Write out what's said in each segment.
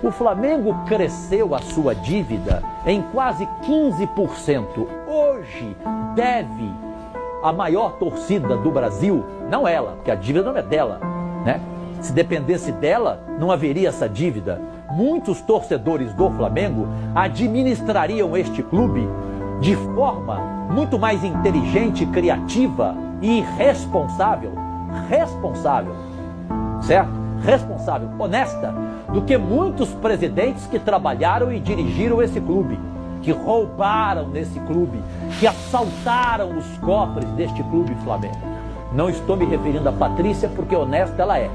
O Flamengo cresceu a sua dívida em quase 15%. Hoje deve a maior torcida do Brasil, não ela, porque a dívida não é dela, né? Se dependesse dela, não haveria essa dívida. Muitos torcedores do Flamengo administrariam este clube de forma muito mais inteligente, criativa e responsável, certo? Responsável, honesta, do que muitos presidentes que trabalharam e dirigiram esse clube, que roubaram nesse clube, que assaltaram os cofres deste clube Flamengo. Não estou me referindo a Patrícia porque honesta ela é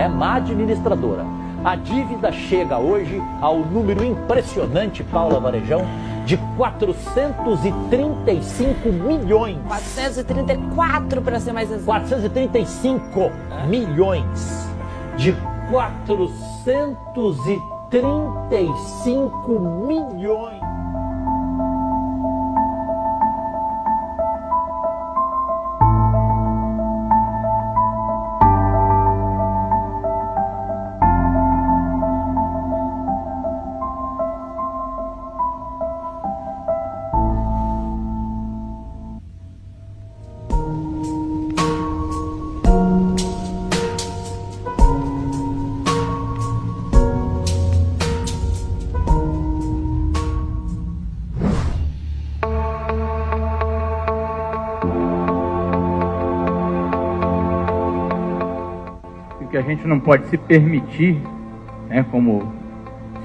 má administradora. A dívida chega hoje ao número impressionante, Paula Varejão, de 435 milhões. 434 para ser mais exato. 435 milhões. De 435 milhões. Que a gente não pode se permitir, né, como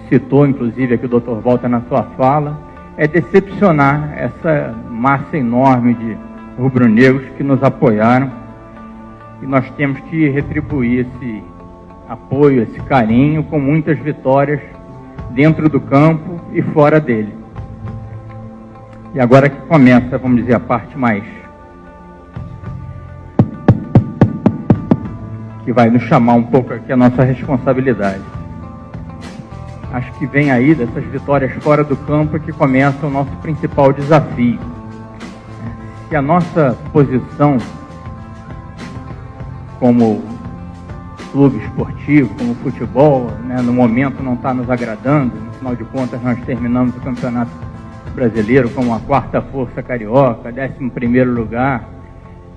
citou inclusive aqui o Dr. Walter na sua fala, é decepcionar essa massa enorme de rubro-negros que nos apoiaram, e nós temos que retribuir esse apoio, esse carinho com muitas vitórias dentro do campo e fora dele. E agora que começa, vamos dizer, a parte mais que vai nos chamar um pouco aqui a nossa responsabilidade. Acho que vem aí dessas vitórias fora do campo que começa o nosso principal desafio. Se a nossa posição como clube esportivo, como futebol, né, no momento não está nos agradando, no final de contas nós terminamos o Campeonato Brasileiro como a quarta força carioca, 11º lugar.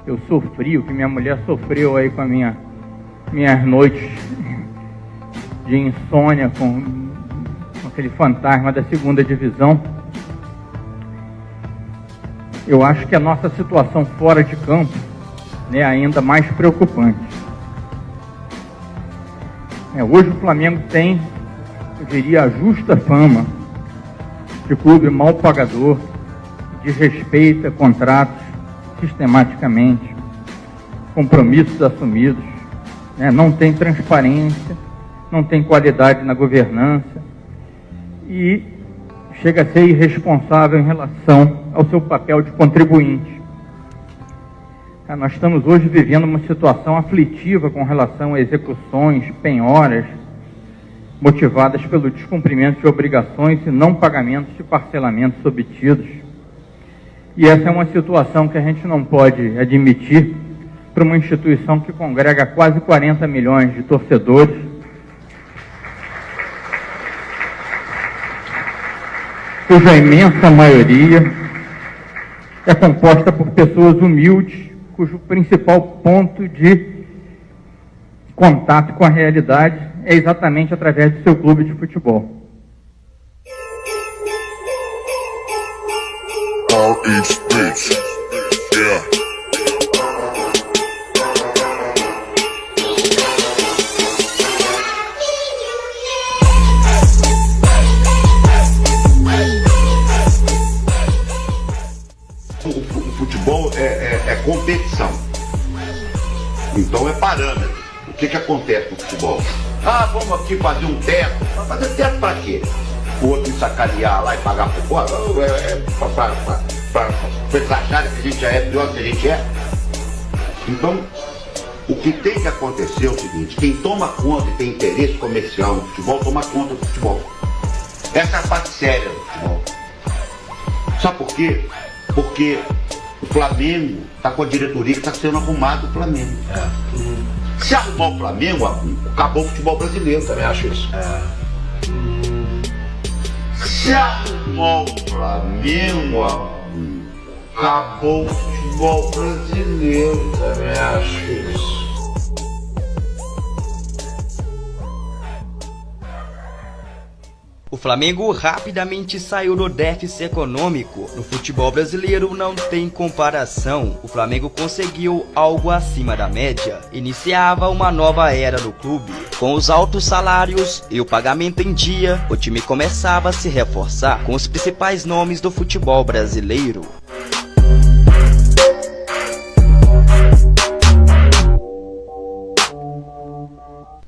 Eu sofri o que minha mulher sofreu aí com a minhas noites de insônia com aquele fantasma da segunda divisão. Eu acho que a nossa situação fora de campo é ainda mais preocupante. Hoje o Flamengo tem, eu diria, a justa fama de clube mal pagador, desrespeita contratos sistematicamente, compromissos assumidos, não tem transparência, não tem qualidade na governança e chega a ser irresponsável em relação ao seu papel de contribuinte. Nós estamos hoje vivendo uma situação aflitiva com relação a execuções, penhoras, motivadas pelo descumprimento de obrigações e não pagamentos de parcelamentos obtidos. E essa é uma situação que a gente não pode admitir para uma instituição que congrega quase 40 milhões de torcedores, cuja imensa maioria é composta por pessoas humildes, cujo principal ponto de contato com a realidade é exatamente através do seu clube de futebol. O futebol é competição, então é parâmetro. O que acontece no futebol? Vamos aqui fazer um teto. Fazer teto para quê? O outro sacanear lá e pagar por fora? Para eles acharem que a gente já é pior do que a gente é? Então, o que tem que acontecer é o seguinte: quem toma conta e tem interesse comercial no futebol, toma conta do futebol. Essa é a parte séria do futebol. Sabe por quê? Porque o Flamengo está com a diretoria que está sendo arrumado o Flamengo. Se arrumar o Flamengo, acabou o futebol brasileiro. Também acho isso. Se arrumar o Flamengo, acabou o futebol brasileiro, também acho isso. O Flamengo rapidamente saiu do déficit econômico. No futebol brasileiro não tem comparação. O Flamengo conseguiu algo acima da média. Iniciava uma nova era no clube. Com os altos salários e o pagamento em dia, o time começava a se reforçar com os principais nomes do futebol brasileiro.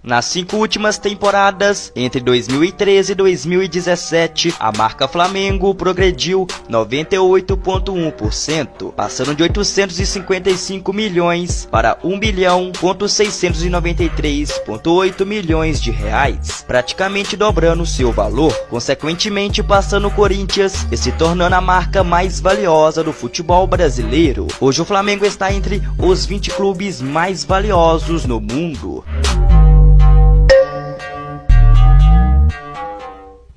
Nas 5 últimas temporadas, entre 2013 e 2017, a marca Flamengo progrediu 98,1%, passando de 855 milhões para 1.693,8 milhões de reais, praticamente dobrando seu valor, consequentemente passando o Corinthians e se tornando a marca mais valiosa do futebol brasileiro. Hoje o Flamengo está entre os 20 clubes mais valiosos no mundo.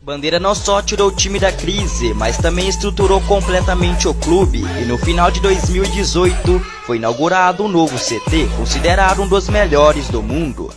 Bandeira não só tirou o time da crise, mas também estruturou completamente o clube e no final de 2018 foi inaugurado um novo CT, considerado um dos melhores do mundo.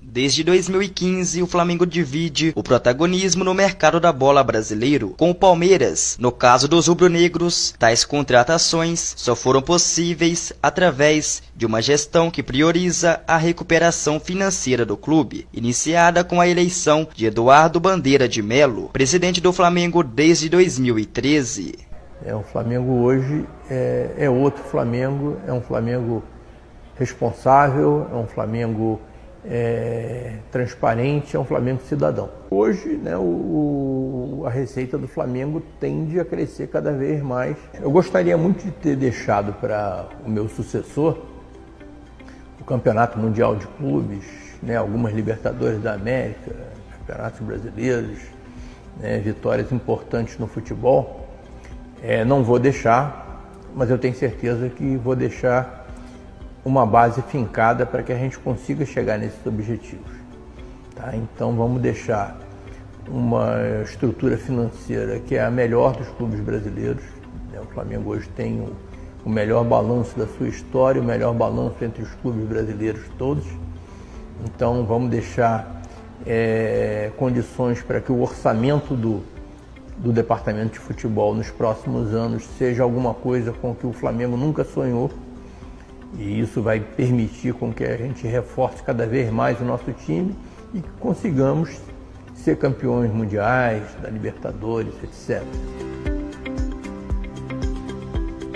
Desde 2015, o Flamengo divide o protagonismo no mercado da bola brasileiro com o Palmeiras. No caso dos rubro-negros, tais contratações só foram possíveis através de uma gestão que prioriza a recuperação financeira do clube, iniciada com a eleição de Eduardo Bandeira de Melo, presidente do Flamengo desde 2013. O Flamengo hoje é outro Flamengo, é um Flamengo responsável, é um Flamengo transparente, é um Flamengo cidadão. Hoje, né, a receita do Flamengo tende a crescer cada vez mais. Eu gostaria muito de ter deixado para o meu sucessor o Campeonato Mundial de Clubes, né, algumas Libertadores da América, campeonatos brasileiros, né, vitórias importantes no futebol. Não vou deixar, mas eu tenho certeza que vou deixar uma base fincada para que a gente consiga chegar nesses objetivos. Tá? Então vamos deixar uma estrutura financeira que é a melhor dos clubes brasileiros. Né? O Flamengo hoje tem o melhor balanço da sua história, o melhor balanço entre os clubes brasileiros todos. Então vamos deixar condições para que o orçamento do departamento de futebol nos próximos anos seja alguma coisa com que o Flamengo nunca sonhou. E isso vai permitir com que a gente reforce cada vez mais o nosso time e que consigamos ser campeões mundiais, da Libertadores, etc.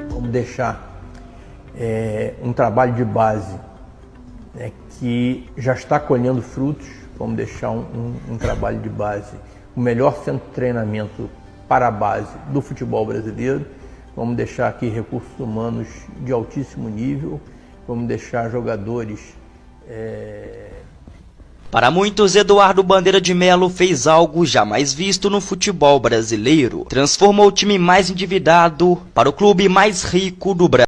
Vamos deixar um trabalho de base, né, que já está colhendo frutos. Vamos deixar um trabalho de base, o melhor centro de treinamento para a base do futebol brasileiro. Vamos deixar aqui recursos humanos de altíssimo nível, vamos deixar jogadores... Para muitos, Eduardo Bandeira de Melo fez algo jamais visto no futebol brasileiro. Transformou o time mais endividado para o clube mais rico do Brasil.